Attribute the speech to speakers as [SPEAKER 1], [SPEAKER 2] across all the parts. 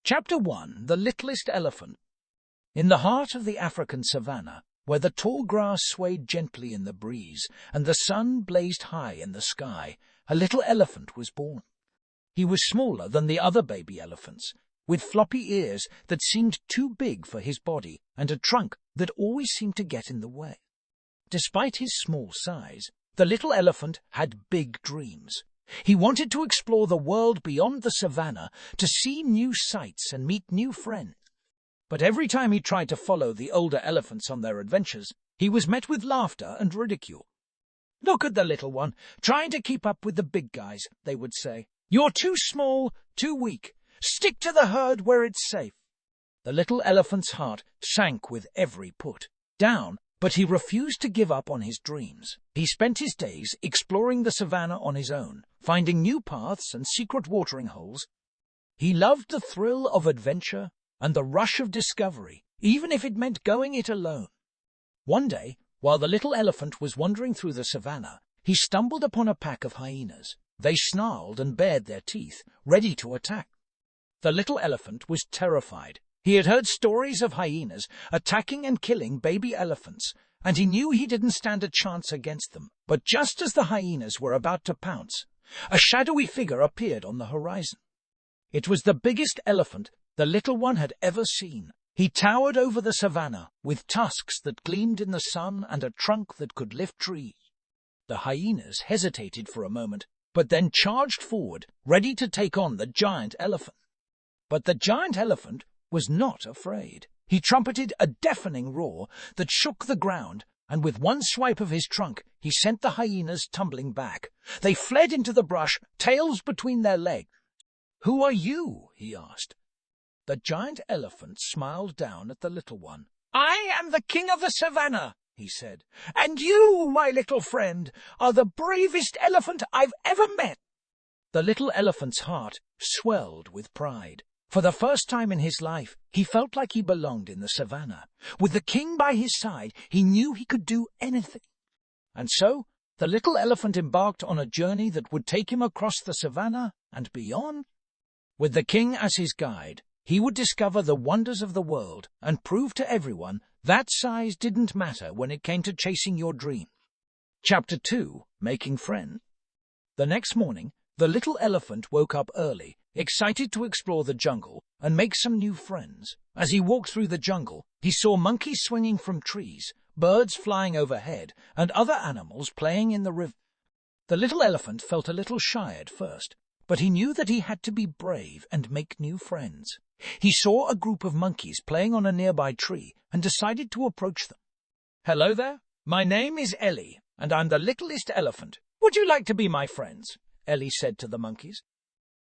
[SPEAKER 1] Chapter 1. The Littlest Elephant. In the heart of the African savannah, where the tall grass swayed gently in the breeze and the sun blazed high in the sky, a little elephant was born. He was smaller than the other baby elephants, with floppy ears that seemed too big for his body and a trunk that always seemed to get in the way. Despite his small size, the little elephant had big dreams. He wanted to explore the world beyond the savannah, to see new sights and meet new friends. But every time he tried to follow the older elephants on their adventures, he was met with laughter and ridicule. "Look at the little one, trying to keep up with the big guys," they would say. "You're too small, too weak. Stick to the herd where it's safe." The little elephant's heart sank with every put down, but he refused to give up on his dreams. He spent his days exploring the savannah on his own, finding new paths and secret watering holes. He loved the thrill of adventure and the rush of discovery, even if it meant going it alone. One day, while the little elephant was wandering through the savannah, he stumbled upon a pack of hyenas. They snarled and bared their teeth, ready to attack. The little elephant was terrified. He had heard stories of hyenas attacking and killing baby elephants, and he knew he didn't stand a chance against them. But just as the hyenas were about to pounce, a shadowy figure appeared on the horizon. It was the biggest elephant the little one had ever seen. He towered over the savannah, with tusks that gleamed in the sun and a trunk that could lift trees. The hyenas hesitated for a moment, but then charged forward, ready to take on the giant elephant. But the giant elephant was not afraid. He trumpeted a deafening roar that shook the ground, and with one swipe of his trunk, he sent the hyenas tumbling back. They fled into the brush, tails between their legs. "Who are you?" he asked. The giant elephant smiled down at the little one. "I am the king of the savannah," he said, "and you, my little friend, are the bravest elephant I've ever met." The little elephant's heart swelled with pride. For the first time in his life, he felt like he belonged in the savannah. With the king by his side, he knew he could do anything. And so, the little elephant embarked on a journey that would take him across the savannah and beyond. With the king as his guide, he would discover the wonders of the world and prove to everyone that size didn't matter when it came to chasing your dream. Chapter 2. Making Friends. The next morning, the little elephant woke up early, excited to explore the jungle and make some new friends. As he walked through the jungle, he saw monkeys swinging from trees, birds flying overhead, and other animals playing in the river. The little elephant felt a little shy at first, but he knew that he had to be brave and make new friends. He saw a group of monkeys playing on a nearby tree and decided to approach them. "Hello there, my name is Ellie, and I'm the littlest elephant. Would you like to be my friends?" Ellie said to the monkeys.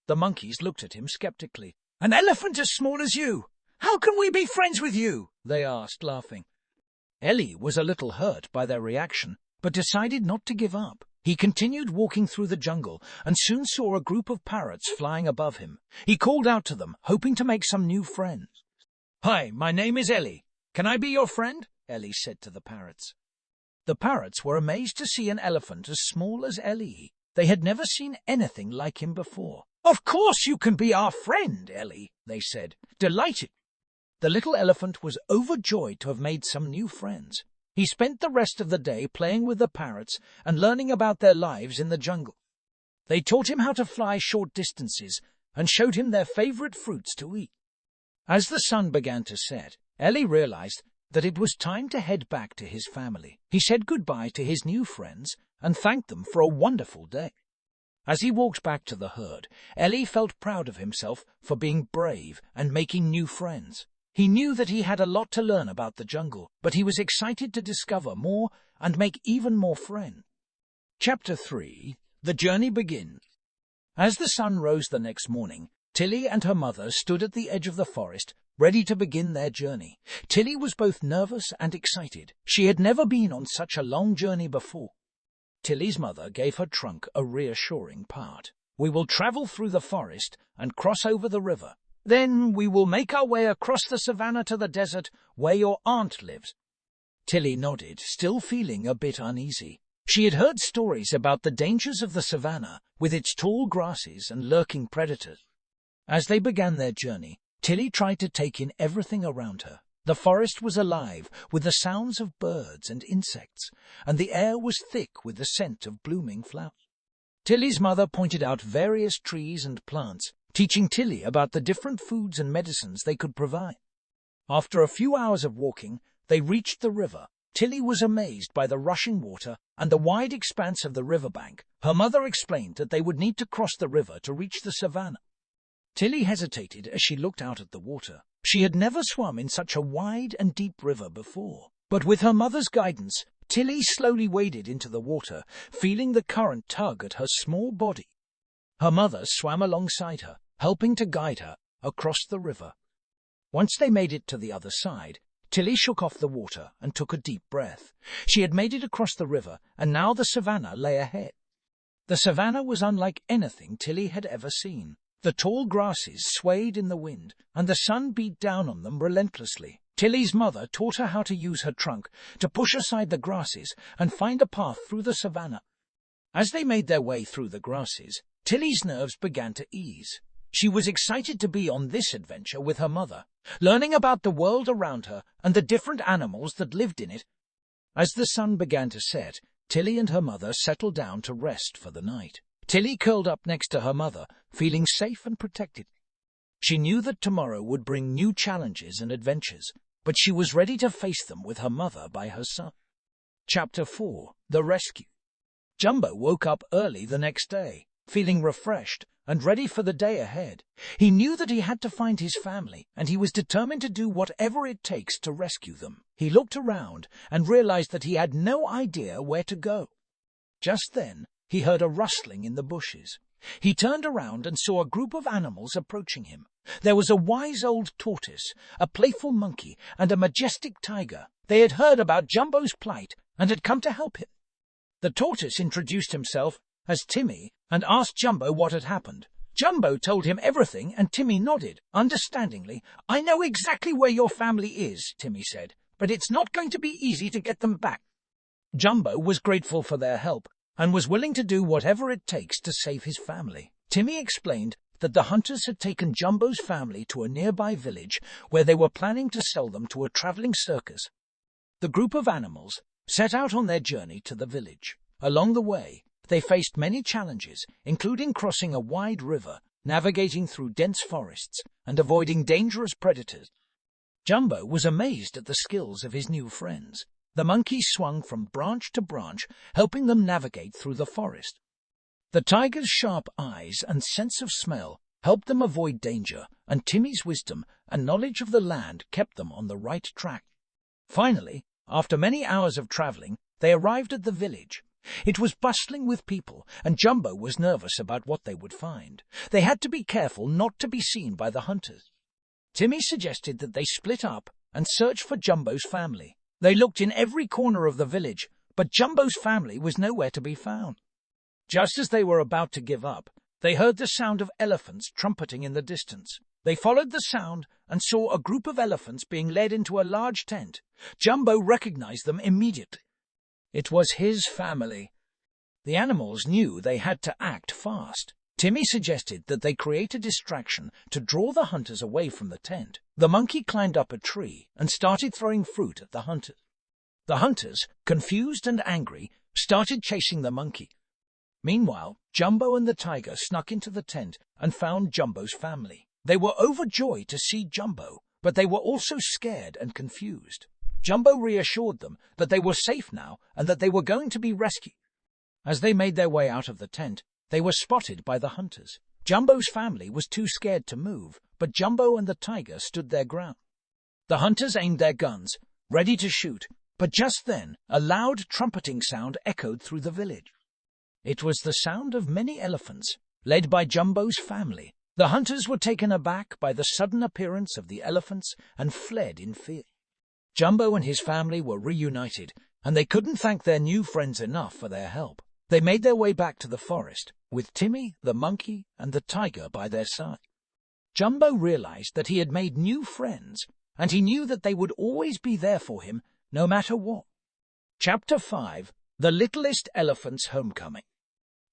[SPEAKER 1] The monkeys looked at him skeptically. "An elephant as small as you! How can we be friends with you?" they asked, laughing. Ellie was a little hurt by their reaction, but decided not to give up. He continued walking through the jungle and soon saw a group of parrots flying above him. He called out to them, hoping to make some new friends. "Hi, my name is Ellie. Can I be your friend?" Ellie said to the parrots. The parrots were amazed to see an elephant as small as Ellie. They had never seen anything like him before. "Of course you can be our friend, Ellie," they said, delighted. The little elephant was overjoyed to have made some new friends. He spent the rest of the day playing with the parrots and learning about their lives in the jungle. They taught him how to fly short distances and showed him their favorite fruits to eat. As the sun began to set, Ellie realized that it was time to head back to his family. He said goodbye to his new friends and thanked them for a wonderful day. As he walked back to the herd, Ellie felt proud of himself for being brave and making new friends. He knew that he had a lot to learn about the jungle, but he was excited to discover more and make even more friends. Chapter 3. The Journey Begins. As the sun rose the next morning, Tilly and her mother stood at the edge of the forest, ready to begin their journey. Tilly was both nervous and excited. She had never been on such a long journey before. Tilly's mother gave her trunk a reassuring part. "We will travel through the forest and cross over the river. Then we will make our way across the savannah to the desert where your aunt lives." Tilly nodded, still feeling a bit uneasy. She had heard stories about the dangers of the savannah, with its tall grasses and lurking predators. As they began their journey, Tilly tried to take in everything around her. The forest was alive with the sounds of birds and insects, and the air was thick with the scent of blooming flowers. Tilly's mother pointed out various trees and plants, teaching Tilly about the different foods and medicines they could provide. After a few hours of walking, they reached the river. Tilly was amazed by the rushing water and the wide expanse of the riverbank. Her mother explained that they would need to cross the river to reach the savannah. Tilly hesitated as she looked out at the water. She had never swum in such a wide and deep river before. But with her mother's guidance, Tilly slowly waded into the water, feeling the current tug at her small body. Her mother swam alongside her, helping to guide her across the river. Once they made it to the other side, Tilly shook off the water and took a deep breath. She had made it across the river, and now the savannah lay ahead. The savannah was unlike anything Tilly had ever seen. The tall grasses swayed in the wind, and the sun beat down on them relentlessly. Tilly's mother taught her how to use her trunk to push aside the grasses and find a path through the savannah. As they made their way through the grasses, Tilly's nerves began to ease. She was excited to be on this adventure with her mother, learning about the world around her and the different animals that lived in it. As the sun began to set, Tilly and her mother settled down to rest for the night. Tilly curled up next to her mother, feeling safe and protected. She knew that tomorrow would bring new challenges and adventures, but she was ready to face them with her mother by her side. Chapter 4. The Rescue. Jumbo woke up early the next day, feeling refreshed and ready for the day ahead. He knew that he had to find his family, and he was determined to do whatever it takes to rescue them. He looked around and realized that he had no idea where to go. Just then, he heard a rustling in the bushes. He turned around and saw a group of animals approaching him. There was a wise old tortoise, a playful monkey, and a majestic tiger. They had heard about Jumbo's plight and had come to help him. The tortoise introduced himself as Timmy and asked Jumbo what had happened. Jumbo told him everything, and Timmy nodded understandingly. "I know exactly where your family is," Timmy said, "but it's not going to be easy to get them back." Jumbo was grateful for their help and was willing to do whatever it takes to save his family. Timmy explained that the hunters had taken Jumbo's family to a nearby village where they were planning to sell them to a traveling circus. The group of animals set out on their journey to the village. Along the way, they faced many challenges, including crossing a wide river, navigating through dense forests, and avoiding dangerous predators. Jumbo was amazed at the skills of his new friends. The monkey swung from branch to branch, helping them navigate through the forest. The tiger's sharp eyes and sense of smell helped them avoid danger, and Timmy's wisdom and knowledge of the land kept them on the right track. Finally, after many hours of traveling, they arrived at the village. It was bustling with people, and Jumbo was nervous about what they would find. They had to be careful not to be seen by the hunters. Timmy suggested that they split up and search for Jumbo's family. They looked in every corner of the village, but Jumbo's family was nowhere to be found. Just as they were about to give up, they heard the sound of elephants trumpeting in the distance. They followed the sound and saw a group of elephants being led into a large tent. Jumbo recognized them immediately. It was his family. The animals knew they had to act fast. Timmy suggested that they create a distraction to draw the hunters away from the tent. The monkey climbed up a tree and started throwing fruit at the hunters. The hunters, confused and angry, started chasing the monkey. Meanwhile, Jumbo and the tiger snuck into the tent and found Jumbo's family. They were overjoyed to see Jumbo, but they were also scared and confused. Jumbo reassured them that they were safe now and that they were going to be rescued. As they made their way out of the tent, they were spotted by the hunters. Jumbo's family was too scared to move, but Jumbo and the tiger stood their ground. The hunters aimed their guns, ready to shoot, but just then a loud trumpeting sound echoed through the village. It was the sound of many elephants, led by Jumbo's family. The hunters were taken aback by the sudden appearance of the elephants and fled in fear. Jumbo and his family were reunited, and they couldn't thank their new friends enough for their help. They made their way back to the forest, with Timmy, the monkey, and the tiger by their side. Jumbo realized that he had made new friends, and he knew that they would always be there for him, no matter what. Chapter 5. The Littlest Elephant's Homecoming.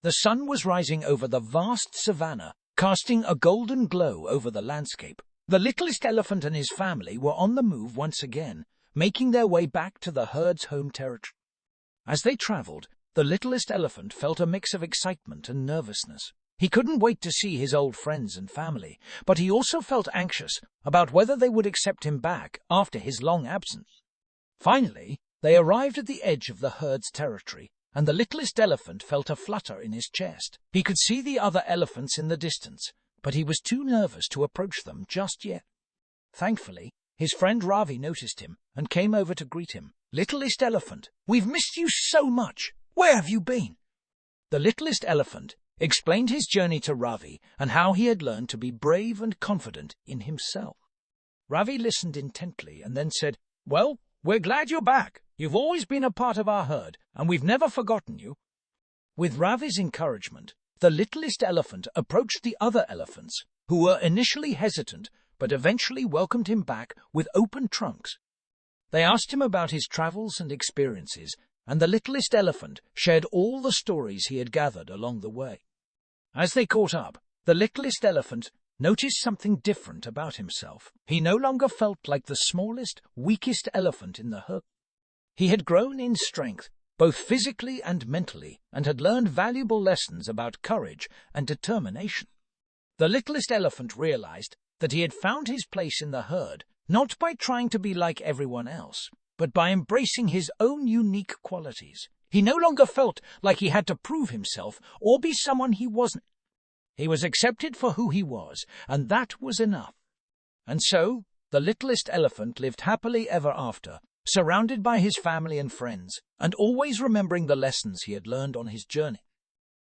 [SPEAKER 1] The sun was rising over the vast savannah, casting a golden glow over the landscape. The littlest elephant and his family were on the move once again, making their way back to the herd's home territory. As they traveled, the littlest elephant felt a mix of excitement and nervousness. He couldn't wait to see his old friends and family, but he also felt anxious about whether they would accept him back after his long absence. Finally, they arrived at the edge of the herd's territory, and the littlest elephant felt a flutter in his chest. He could see the other elephants in the distance, but he was too nervous to approach them just yet. Thankfully, his friend Ravi noticed him and came over to greet him. "Littlest elephant, we've missed you so much. Where have you been?" The littlest elephant explained his journey to Ravi and how he had learned to be brave and confident in himself. Ravi listened intently and then said, "Well, we're glad you're back. You've always been a part of our herd, and we've never forgotten you." With Ravi's encouragement, the littlest elephant approached the other elephants, who were initially hesitant but eventually welcomed him back with open trunks. They asked him about his travels and experiences, and the littlest elephant shared all the stories he had gathered along the way. As they caught up, the littlest elephant noticed something different about himself. He no longer felt like the smallest, weakest elephant in the herd. He had grown in strength, both physically and mentally, and had learned valuable lessons about courage and determination. The littlest elephant realized that he had found his place in the herd, not by trying to be like everyone else, but by embracing his own unique qualities. He no longer felt like he had to prove himself or be someone he wasn't. He was accepted for who he was, and that was enough. And so, the littlest elephant lived happily ever after, surrounded by his family and friends, and always remembering the lessons he had learned on his journey.